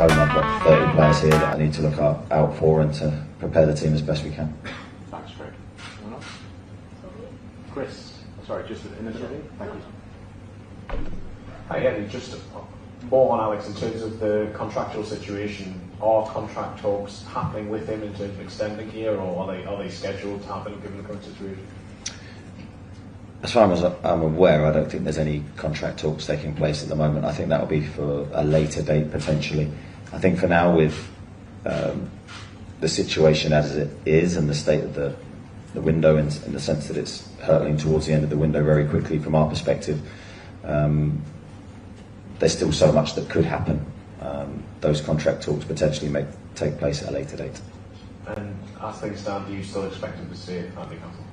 home, I've got 30 players here that I need to look out for and to prepare the team as best we can. Thanks, Craig. Anyone else? Chris, sorry, just in the middle. Thank you. Hi, Eddie. Just more on Alex in terms of the contractual situation. Are contract talks happening with him in terms of extending here, or are they scheduled to happen given the current situation? As far as I'm aware, I don't think there's any contract talks taking place at the moment. I think that will be for a later date potentially. I think for now, with the situation as it is and the state of the window, in the sense that it's hurtling towards the end of the window very quickly from our perspective, there's still so much that could happen. Those contract talks potentially may take place at a later date. And as things stand, do you still expect him to stay at Newcastle?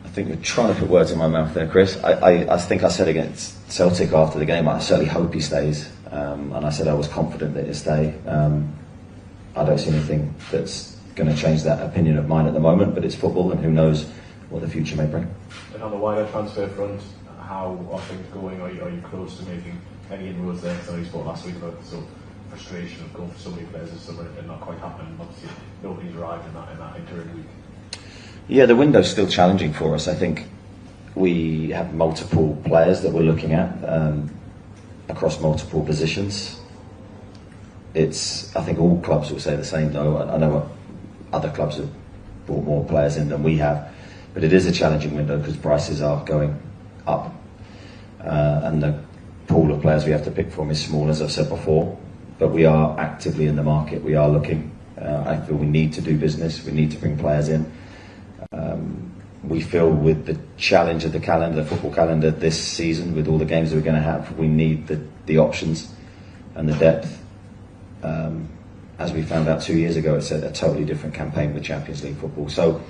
I think you're trying to put words in my mouth there, Chris. I think I said against Celtic after the game, I certainly hope he stays. And I said I was confident that he'd stay. I don't see anything that's going to change that opinion of mine at the moment, but it's football and who knows what the future may bring. And on the wider transfer front, how are things going? Are you close to making any inroads there? So you spoke last week about the sort of frustration of going for so many players this summer and not quite happening. Obviously, nobody's arrived in that interim week. Yeah, the window's still challenging for us. I think we have multiple players that we're looking at across multiple positions. I think all clubs will say the same though. I know other clubs have brought more players in than we have, but it is a challenging window because prices are going up and the pool of players we have to pick from is small, as I've said before, but we are actively in the market. We are looking. I feel we need to do business. We need to bring players in. We feel with the challenge of the calendar, the football calendar this season, with all the games that we're going to have, we need the options and the depth. As we found out 2 years ago, it's a totally different campaign with Champions League football. So,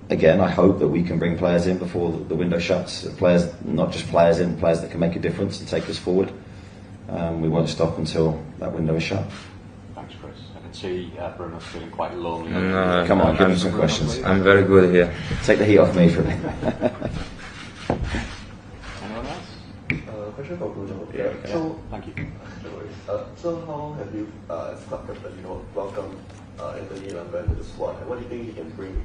again, I hope that we can bring players in before the window shuts. Players, not just players in, players that can make a difference and take us forward. We won't stop until that window is shut. Thanks, Chris. I can see Bruno's feeling quite lonely. Come on, give him some questions. I'm very good here. Take the heat off me for a minute. Anyone else? Question for Bruno. Yeah, okay. So, thank you. So how have you, as club captain, welcomed Anthony Lambert to the squad? And what do you think he can bring,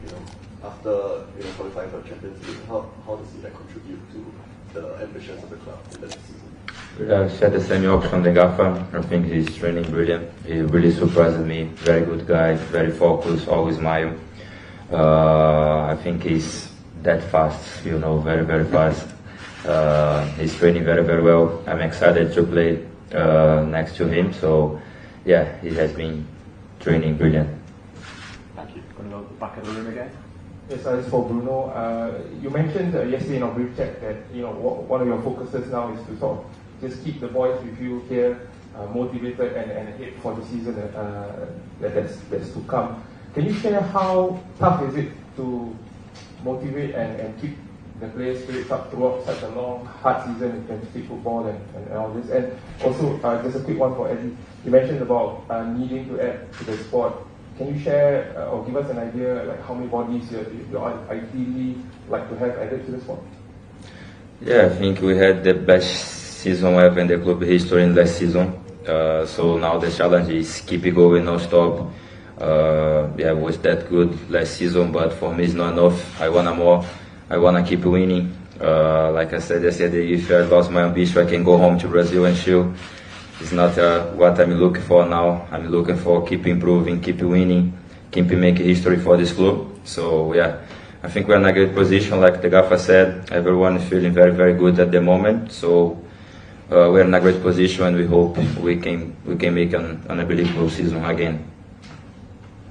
after qualifying for Champions League? How does he contribute to the ambitions of the club in the next season? I said the same job from the Gaffer. I think he's training brilliant. He really surprised me. Very good guy, very focused, always smile. I think he's that fast, very, very fast. He's training very, very well. I'm excited to play next to him. So, yeah, he has been training brilliant. Thank you. Going to go back of the room again. Yes, this is for Bruno. You mentioned yesterday in our brief chat that one of your focuses now is to sort of just keep the boys with you here, motivated and ahead for the season that's to come. Can you share how tough is it to motivate and keep the players' spirits up throughout such a long, hard season in domestic football and all this? And also, just a quick one for Eddie. You mentioned about needing to add to the squad. Can you share or give us an idea like how many bodies you ideally like to have added to the squad? Yeah, I think we had the best season ever in the club history in last season. So now the challenge is keep it going, no stop. Yeah, it was that good last season, but for me it's not enough. I want more. I want to keep winning. Like I said yesterday, if I lost my ambition, I can go home to Brazil and chill. It's not what I'm looking for now. I'm looking for keep improving, keep winning, keep making history for this club. So yeah, I think we're in a great position. Like the Gaffer said, everyone is feeling very, very good at the moment. So we're in a great position, and we hope we can make an unbelievable season again.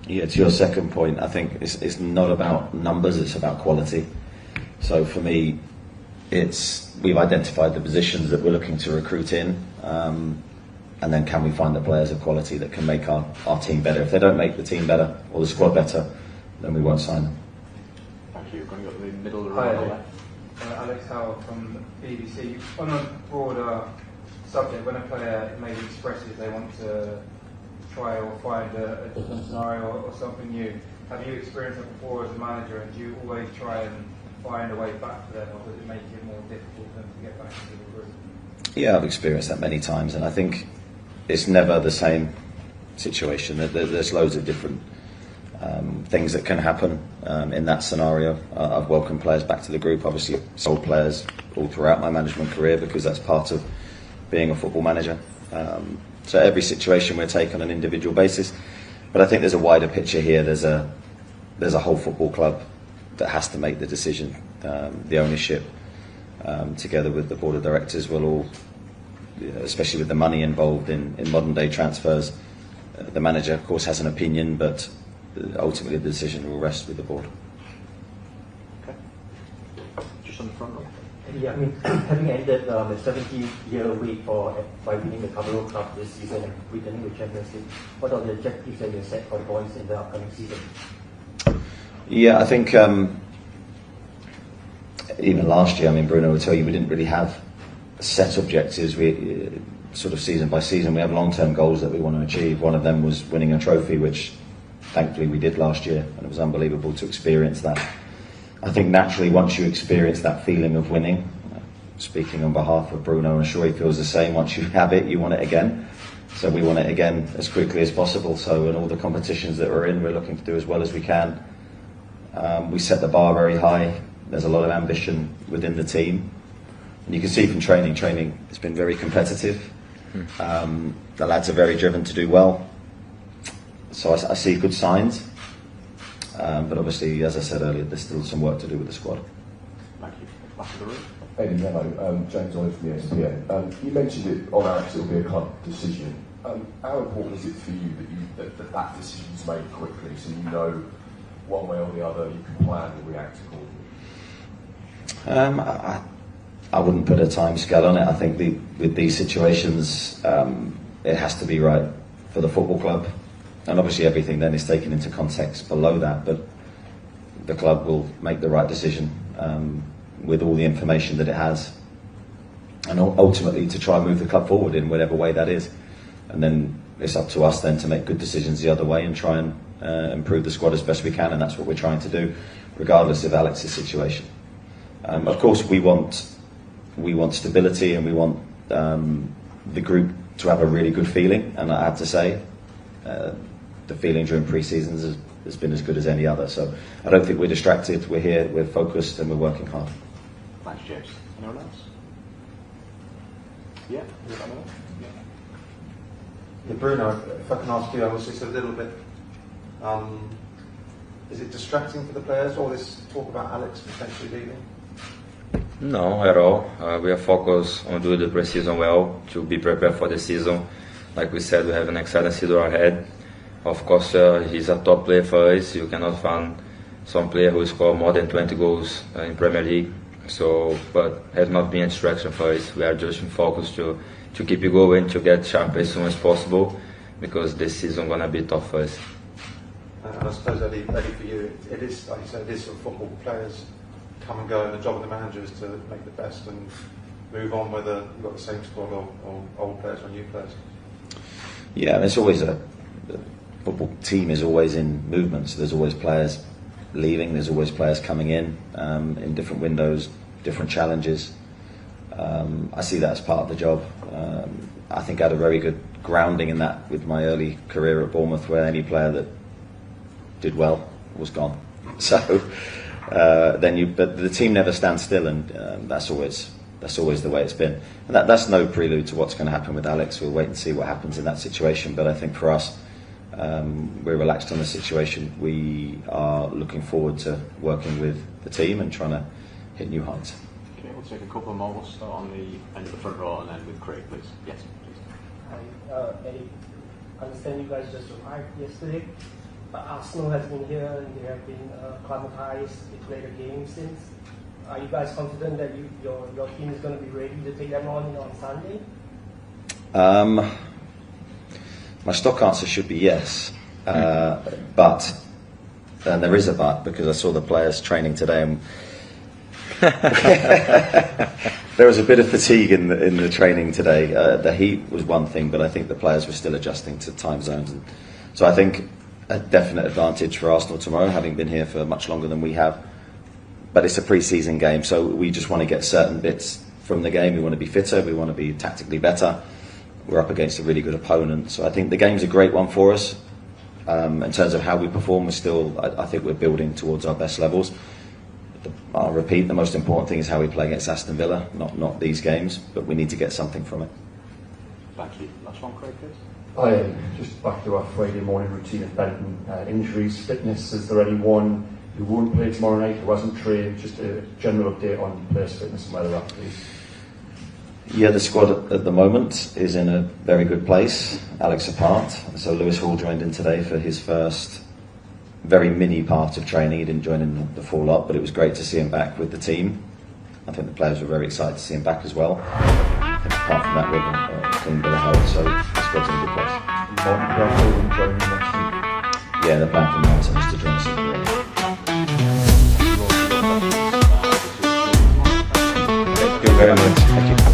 Yeah, to your second point, I think it's not about numbers; it's about quality. So for me, we've identified the positions that we're looking to recruit in, and then can we find the players of quality that can make our team better? If they don't make the team better or the squad better, then we won't sign them. Thank you. Going to go to the middle of the Hi, room. Alex Howe from ABC. On a broader subject, when a player maybe expresses they want to try or find a different scenario or something new, have you experienced it before as a manager, and do you always try and find a way back to them, or does it make it more difficult for them to get back into the group? Yeah, I've experienced that many times, and I think it's never the same situation. There's loads of different things that can happen in that scenario. I've welcomed players back to the group, obviously sold players all throughout my management career because that's part of being a football manager. So every situation we're taking on an individual basis, but I think there's a wider picture here. There's a whole football club that has to make the decision. The ownership, together with the board of directors, will all, especially with the money involved in modern day transfers, the manager of course has an opinion, but ultimately the decision will rest with the board. Okay. Just on the front row. Yeah, I mean, having ended the 70-year wait by winning the Carabao Cup this season and returning the Champions League, what are the objectives that you set for the boys in the upcoming season? Yeah, I think even last year, I mean, Bruno will tell you, we didn't really have set objectives. We sort of season by season, we have long-term goals that we want to achieve. One of them was winning a trophy, which thankfully we did last year, and it was unbelievable to experience that. I think naturally, once you experience that feeling of winning, speaking on behalf of Bruno, I'm sure he feels the same. Once you have it, you want it again. So we want it again as quickly as possible. So in all the competitions that we're in, we're looking to do as well as we can. We set the bar very high. There's a lot of ambition within the team. And you can see from training has been very competitive. The lads are very driven to do well. So I see good signs. But obviously, as I said earlier, there's still some work to do with the squad. Thank you. Back to the room. Eddie, hello. James Olive from the SPN. You mentioned it on Alex, it'll be a club decision. How important is it for you that decision's made quickly, so you know one way or the other, you can plan and react accordingly? I wouldn't put a time scale on it. I think with these situations, it has to be right for the football club. And obviously everything then is taken into context below that, but the club will make the right decision with all the information that it has, and ultimately to try and move the club forward in whatever way that is. And then it's up to us then to make good decisions the other way and try and improve the squad as best we can, and that's what we're trying to do, regardless of Alex's situation. Of course, we want stability, and we want the group to have a really good feeling, and I have to say, the feeling during pre-seasons has been as good as any other. So I don't think we're distracted. We're here, we're focused, and we're working hard. Thanks, James. Anyone else? Yeah. Yeah, Bruno, if I can ask you, I was just a little bit. Is it distracting for the players, all this talk about Alex potentially leaving? No, at all. We are focused on doing the pre-season well to be prepared for the season. Like we said, we have an exciting season ahead. Of course, he's a top player for us. You cannot find some player who score more than 20 goals in Premier League. So, but has not been a distraction for us. We are just focused to keep it going, to get sharp as soon as possible, because this season gonna be tough for us. And I suppose, Eddie, for you, it is, like you said, it is sort of football. Players come and go, and the job of the manager is to make the best and move on, whether you've got the same squad or old players or new players. Yeah, and it's always the football team is always in movement, so there's always players leaving, there's always players coming in different windows, different challenges. I see that as part of the job. I think I had a very good grounding in that with my early career at Bournemouth, where any player that did well was gone. So but the team never stands still, and that's always the way it's been. And that's no prelude to what's going to happen with Alex. We'll wait and see what happens in that situation. But I think for us, we're relaxed on the situation. We are looking forward to working with the team and trying to hit new heights. Okay, we'll take a couple more. We'll start on the end of the front row and then with Craig, please. Yes, please. Hi, Eddie. I understand you guys just arrived yesterday, but Arsenal has been here and they have been acclimatized. They played a game since. Are you guys confident that your team is going to be ready to take them on Sunday? My stock answer should be yes, but and there is a but, because I saw the players training today, and there was a bit of fatigue in the training today. The heat was one thing, but I think the players were still adjusting to time zones, and so I think a definite advantage for Arsenal tomorrow, having been here for much longer than we have. But it's a pre-season game, so we just want to get certain bits from the game. We want to be fitter, we want to be tactically better. We're up against a really good opponent, so I think the game's a great one for us. In terms of how we perform, I think we're building towards our best levels. I'll repeat, the most important thing is how we play against Aston Villa, not these games, but we need to get something from it. Thank you. Last one, Craig, please. Hi, just back to our Friday morning routine of Benton. Injuries, fitness, is there anyone who won't play tomorrow night, who hasn't trained? Just a general update on players' fitness and where they're at, please. Yeah, the squad at the moment is in a very good place, Alex apart. So Lewis Hall joined in today for his first very mini part of training. He didn't join in the full lot, but it was great to see him back with the team. I think the players were very excited to see him back as well. Apart from that, we're a clean bit of health, so the squad's in a good place. Yeah, the plan for Martin is to join us in the game. Thank you very much. Thank you.